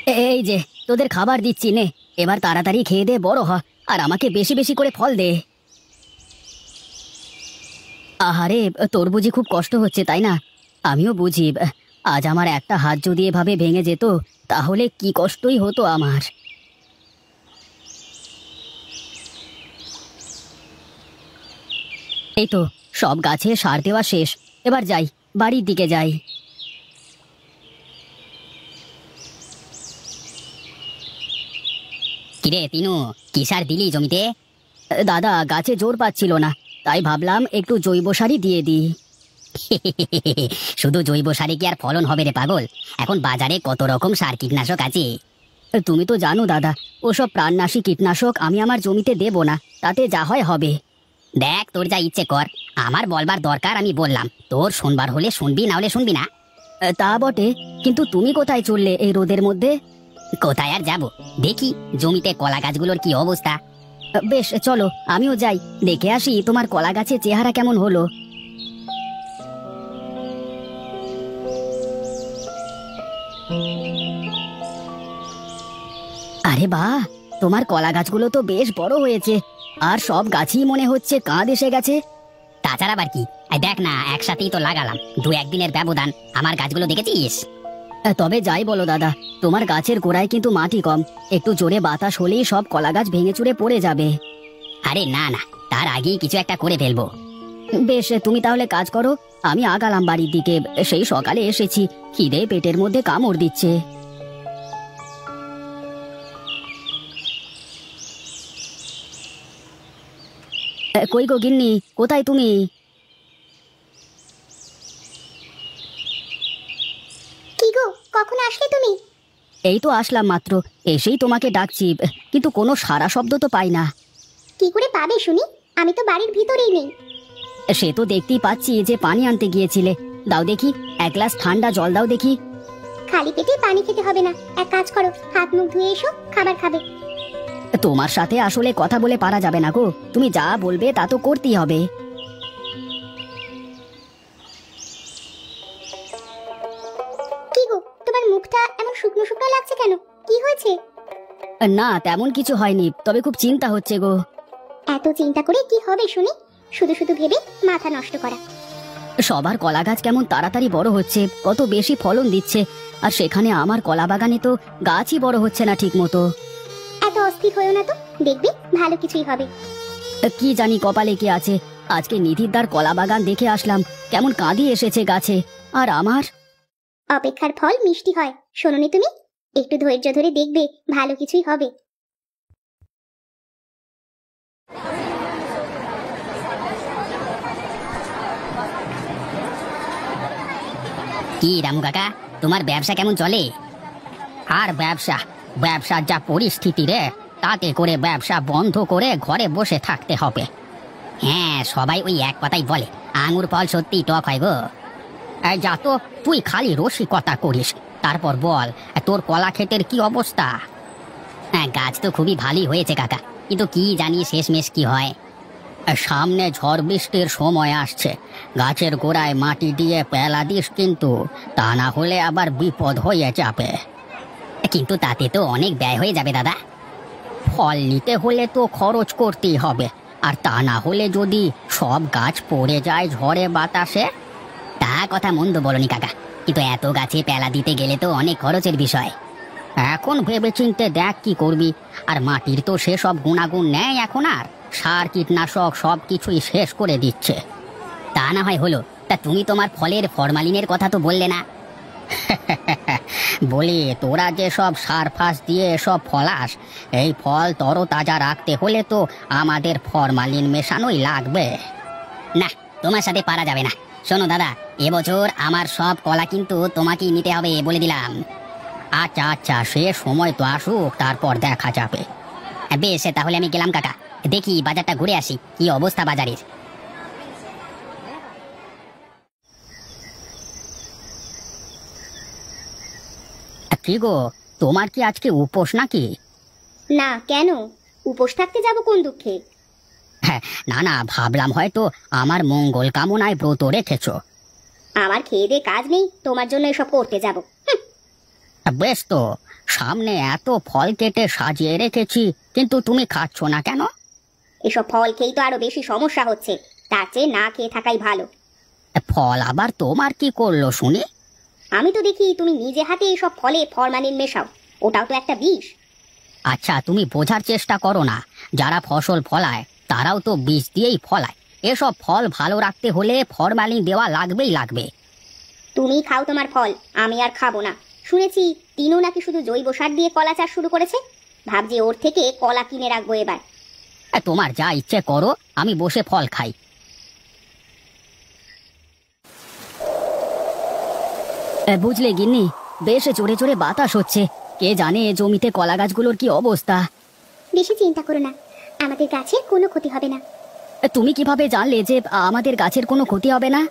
এই যে তোদের খাবার দিচ্ছি নে, এবার তাড়াতাড়ি খেয়ে দে, বড় হ, আর আমাকে বেশি বেশি করে ফল দে। আহারে, তোর বুঝি খুব কষ্ট হচ্ছে তাই না? আমিও বুঝি। আজ আমার একটা হাত যদি এভাবে ভেঙে যেত তাহলে কি কষ্টই হতো আমার। এই তো সব গাছে সার দেওয়া শেষ, এবার যাই, বাড়ির দিকে যাই। কিরে তিনু, কি সার দিলি জমিতে? দাদা, গাছে জোর পাচ্ছিল না, তাই ভাবলাম একটু জৈব সারই দিয়ে দিই। শুধু জৈব সারে কি আর ফলন হবে রে পাগল? এখন বাজারে কত রকম সার কীটনাশক আছে। তুমি তো জানো দাদা, ওসব প্রাণনাশী কীটনাশক আমি আমার জমিতে দেব না, তাতে যা হয় হবে। দেখ, তোর যা ইচ্ছে কর, আমার বলবার দরকার আমি বললাম, তোর শুনবার হলে শুনবি, না হলে শুনবি না। তা বটে, কিন্তু তুমি কোথায় চললে এই রোদের মধ্যে? কোথায় আর যাব, দেখি জমিতে কলা গাছগুলোর কি অবস্থা। বেশ, চলো আমিও যাই, দেখে আসি তোমার কলা গাছের চেহারা কেমন হলো। আরে বাহ, তোমার কলা গাছগুলো তো বেশ বড় হয়েছে, আর সব গাছই মনে হচ্ছে কাঁধ এসে গেছে। তাছাড়া আবার কি, দেখ না, একসাথেই তো লাগালাম, 2-1 দিনের ব্যবধান, আমার গাছগুলো দেখেছিস? তবে যাই বলো দাদা, তোমার গাছের গোড়ায় কিন্তু মাটি কম, একটু জোরে বাতাস হলেই সব কলা গাছ ভেঙে চুরে পড়ে যাবে। আরে না না, তার আগেই কিছু একটা করে ফেলবো। বেশ, তুমি তাহলে কাজ করো, আমি আগালাম বাড়ির দিকে, সেই সকালে এসেছি, খিদে পেটের মধ্যে কামড় দিচ্ছে। কই গো গিন্নি, কোথায় তুমি? কি গো, কখন আসলে তুমি? এই তো আসলাম মাত্র, এসেই তোমাকে ডাকছি, কিন্তু কোনো সাড়া শব্দ তো পাই না। কি করে পাবে শুনি, আমি তো বাড়ির ভিতরেই নেই। সে তো দেখতেই পাচ্ছি যে পানি আনতে গিয়েছিলে, দাও দেখি, 1 গ্লাস ঠান্ডা জল দাও দেখি। খালি পেটে পানি খেতে হবে না, এক কাজ করো, হাত মুখ ধুয়ে এসো, খাবার খাবে। তোমার সাথে আসলে কথা বলে পারা যাবে না গো, তুমি যা বলবে তা তো করতেই হবে। কি গো, তোমার মুখটা এমন শুকনো শুকনো লাগছে কেন, কি হয়েছে? না, তেমন কিছু হয়নি, তবে খুব চিন্তা হচ্ছে গো। এত চিন্তা করে কি হবে শুনি, শুধু শুধু ভেবে মাথা নষ্ট করা। সবার কলা গাছ কেমন তাড়াতাড়ি বড় হচ্ছে, কত বেশি ফলন দিচ্ছে, আর সেখানে আমার কলা বাগানে তো গাছই বড় হচ্ছে না ঠিক মতো। এত অস্থির হয়েও না তো, দেখবি ভালো কিছুই হবে। কি জানি কপালে কি আছে, আজকে নিধিরদার কলা বাগান দেখে আসলাম, কেমন কাঁদি এসেছে গাছে, আর আমার। অপেক্ষার ফল মিষ্টি হয়, শোনোনি তুমি? একটু ধৈর্য ধরে দেখবে ভালো কিছুই হবে। কি রামু কাকা, তোমার ব্যবসা কেমন চলে? আর ব্যবসা, ব্যবসার যা পরিস্থিতি রে, তাতে করে ব্যবসা বন্ধ করে ঘরে বসে থাকতে হবে। হ্যাঁ, সবাই ওই এক কথাই বলে, আঙুর ফল সত্যি টক হয় গো। এই যা তো, তুই খালি রসিকতা করিস, তারপর বল, তোর কলা ক্ষেতের কি অবস্থা? হ্যাঁ, গাছ তো খুবই ভালোই হয়েছে কাকা, কিন্তু কি জানি শেষমেশ কি হয়। সামনে ঝড় বৃষ্টির সময় আসছে, গাছের গোড়ায় মাটি দিয়ে পেলা দিস কিন্তু, তা না হলে আবার বিপদ হয়ে যাবে। কিন্তু তাতে তো অনেক ব্যয় হয়ে যাবে দাদা। ফল নিতে হলে তো খরচ করতেই হবে, আর তা না হলে যদি সব গাছ পড়ে যায় ঝড়ে বাতাসে। তা কথা মন্দ বলনি কাকা, কিন্তু এত গাছে পেলা দিতে গেলে তো অনেক খরচের বিষয়। এখন ভেবে চিনতে দেখ কি করবি, আর মাটির তো সেসব গুণাগুণ নেই এখন, আর সার কীটনাশক সব কিছুই শেষ করে দিচ্ছে। তা না হয় হলো, তা তুমি তোমার ফলের ফরমালিনের কথা তো বললে না। বলি, তোরা যে সব সার ফাস দিয়ে সব ফলাস, এই ফল তরতাজা রাখতে হলে তো আমাদের ফরমালিন মেশানোই লাগবে। না, তোমার সাথে পারা যাবে না। শোনো দাদা, এবছর আমার সব কলা কিন্তু তোমাকেই নিতে হবে বলে দিলাম। আচ্ছা আচ্ছা, সে সময় তো আসুক, তারপর দেখা যাবে। বেশ, তাহলে আমি গেলাম কাকা, দেখি বাজারটা ঘুরে আসি, কি অবস্থা বাজারের। কি গো, তোমার কি আজকে উপোস নাকি? না, কেন উপোস থাকতে যাব কোন দুঃখে? হ্যাঁ, না না, ভাবলাম হয়তো আমার মঙ্গল কামনায় ব্রত রেখেছো। আমার খেয়ে দে কাজ নেই, তোমার জন্য এসব করতে যাব? বেশ তো, সামনে এত ফল কেটে সাজিয়ে রেখেছি, কিন্তু তুমি খাচ্ছ না কেন? এসব ফল খেয়েই তো আরো বেশি সমস্যা হচ্ছে, তার চেয়ে না খেয়ে থাকাই ভালো। ফল আবার তোমার কি করলো শুনি? আমি তো দেখি তুমি নিজে হাতে এসব ফলে ফরমালিন মেশাও, ওটাও তো একটা বিষ। আচ্ছা, তুমি বোঝার চেষ্টা করো না, যারা ফসল ফলায় তারাও তো বীজ দিয়েই ফলায়। এসব ফল ভালো রাখতে হলে ফরমালিন দেওয়া লাগবেই লাগবে। তুমি খাও তোমার ফল, আমি আর খাবো না। শুনেছি তিনও নাকি শুধু জৈব সার দিয়ে কলা চাষ শুরু করেছে, ভাবছি ওর থেকে কলা কিনে রাখবো এবার। তোমার যা ইচ্ছে করো, আমি বসে ফল খাই। বুঝলে গিন্নি, বেশ জোরে জোরে বাতাস হচ্ছে, কে জানে জমিতে কলা গাছগুলোর কি অবস্থা। বেশি চিন্তা করো না, আমাদের গাছের কোনো ক্ষতি হবে না। তুমি কিভাবে জানলে যে আমাদের গাছের কোনো ক্ষতি হবে না?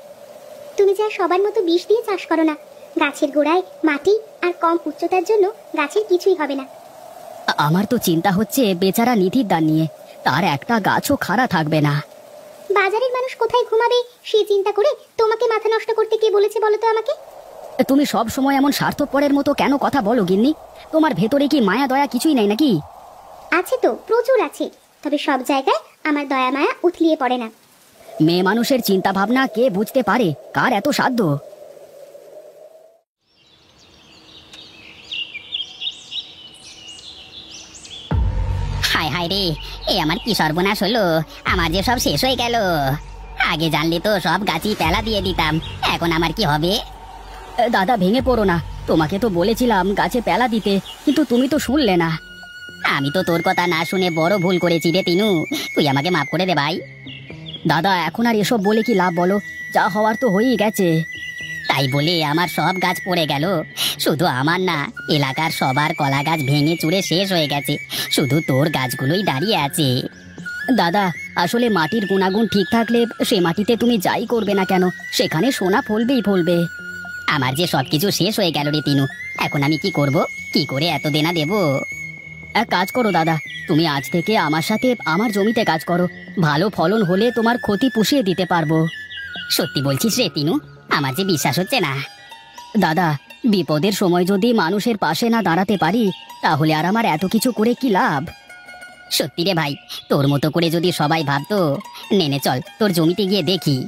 তুমি যা সবার মতো বিষ দিয়ে চাষ করো না, গাছের গোড়ায় মাটি আর কম উচ্চতার জন্য গাছের কিছুই হবে না। আমার তো চিন্তা হচ্ছে বেচারা নিধির দান নিয়ে, তার একটা গাছও খাড়া থাকবে না। বাজারের মানুষ কোথায় ঘুমাবে সে চিন্তা করে তোমাকে মাথা নষ্ট করতে কে বলেছে বলো তো আমাকে? তুমি সব সময় এমন স্বার্থপরের মতো কেন কথা বলো গিন্নি? তোমার ভেতরে কি মায়া দয়া কিছুই নাই নাকি? আছে তো, প্রচুর আছে, তবে সব জায়গায় আমার দয়া মায়া উথলিয়ে পড়ে না। মেয়ে মানুষের চিন্তা ভাবনা কে বুঝতে পারে? কার এত সাধ্য? হায় হায় রে, এ আমার কি সর্বনাশ হলো! আমার যে সব শেষ হয়ে গেল। আগে জানলে তো সব গাছই পেলা দিয়ে দিতাম, এখন আমার কি হবে? দাদা, ভেঙে পড়ো না, তোমাকে তো বলেছিলাম গাছে পেলা দিতে, কিন্তু তুমি তো শুনলে না। আমি তো তোর কথা না শুনে বড় ভুল করেছি রে তিনু, তুই আমাকে মাফ করে দে ভাই। দাদা, এখন আর এসব বলে কি লাভ বলো? যা হওয়ার তো হয়েই গেছে। তাই বলে আমার সব গাছ পড়ে গেল? শুধু আমার না, এলাকার সবার কলা গাছ ভেঙে চুরে শেষ হয়ে গেছে, শুধু তোর গাছগুলোই দাঁড়িয়ে আছে। দাদা, আসলে মাটির গুণাগুণ ঠিক থাকলে সে মাটিতে তুমি যাই করবে না কেন, সেখানে সোনা ফলবেই ফলবে। আমার যে সবকিছু শেষ হয়ে গেল রে তিনু, এখন আমি কি করব? কি করে এত দেনা দেব? এক কাজ করো দাদা, তুমি আজ থেকে আমার সাথে আমার জমিতে কাজ করো, ভালো ফলন হলে তোমার ক্ষতি পুষিয়ে দিতে পারবো। সত্যি বলছিস রে তিনু? আমার যে বিশ্বাস হচ্ছে না। দাদা, বিপদের সময় যদি মানুষের পাশে না দাঁড়াতে পারি, তাহলে আর আমার এত কিছু করে কি লাভ? সত্যি রে ভাই, তোর মতো করে যদি সবাই ভাবতো। নেনে চল, তোর জমিতে গিয়ে দেখি।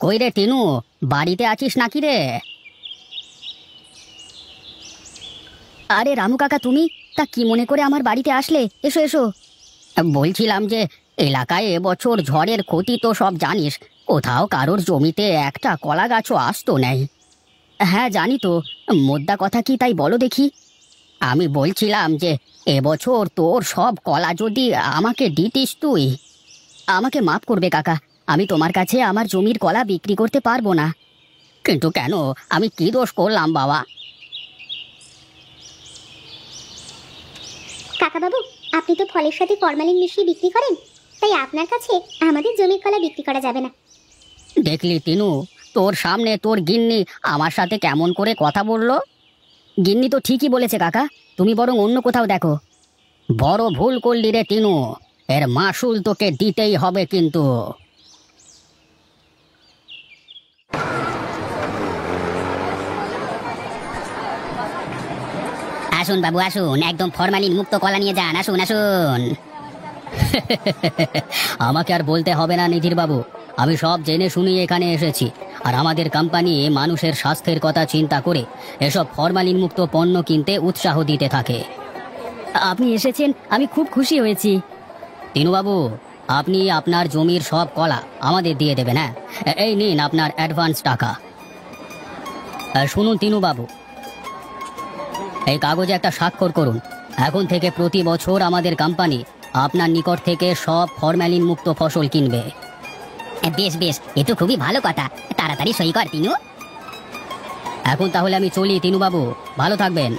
কই রে টিনু, বাড়িতে আছিস নাকি রে? আরে রামু কাকা, তুমি তা কি মনে করে আমার বাড়িতে আসলে? এসো এসো। বলছিলাম যে এলাকায় এবছর ঝড়ের ক্ষতি তো সব জানিস, কোথাও কারোর জমিতে একটা কলা গাছও আসতো নাই। হ্যাঁ জানি তো, মোদ্দা কথা কি তাই বলো দেখি। আমি বলছিলাম যে এবছর তোর সব কলা যদি আমাকে দিতিস তুই। আমাকে মাফ করবে কাকা, আমি তোমার কাছে আমার জমির কলা বিক্রি করতে পারবো না। কিন্তু কেন? আমি কি দোষ করলাম বাবা? কাকা বাবু, আপনি তো ফলের সাথে ফরমালিন মিশিয়ে বিক্রি করেন, তাই আপনার কাছে আমাদের জমির কলা বিক্রি করা যাবে না। দেখলি তিনু, তোর সামনে তোর গিন্নি আমার সাথে কেমন করে কথা বললো। গিন্নি তো ঠিকই বলেছে কাকা, তুমি বরং অন্য কোথাও দেখো। বড় ভুল করলি রে তিনু, এর মাসুল তোকে দিতেই হবে কিন্তু। আসুন বাবু আসুন, একদম ফরমালিন মুক্ত কলা নিয়ে যান, আসুন আসুন। আমাকে আর বলতে হবে না নিধির বাবু, আমি সব জেনে শুনে এখানে এসেছি, আর আমাদের কোম্পানি মানুষের স্বাস্থ্যের কথা চিন্তা করে এসব ফরমালিন মুক্ত পণ্য কিনতে উৎসাহ দিতে থাকে। আপনি এসেছেন, আমি খুব খুশি হয়েছি। তিনুবাবু, আপনি আপনার জমির সব কলা আমাদের দিয়ে দেবেন। হ্যাঁ, এই নিন আপনার অ্যাডভান্স টাকা। শুনুন তিনুবাবু, এই কাগজে একটা স্বাক্ষর করুন। এখন থেকে প্রতি বছর আমাদের কোম্পানি আপনার নিকট থেকে সব ফরমালিন মুক্ত ফসল কিনবে। বেশ বেশ, এ তো খুবই ভালো কথা, তাড়াতাড়ি সই কর তিনু। এখন তাহলে আমি চলি তিনুবাবু, ভালো থাকবেন।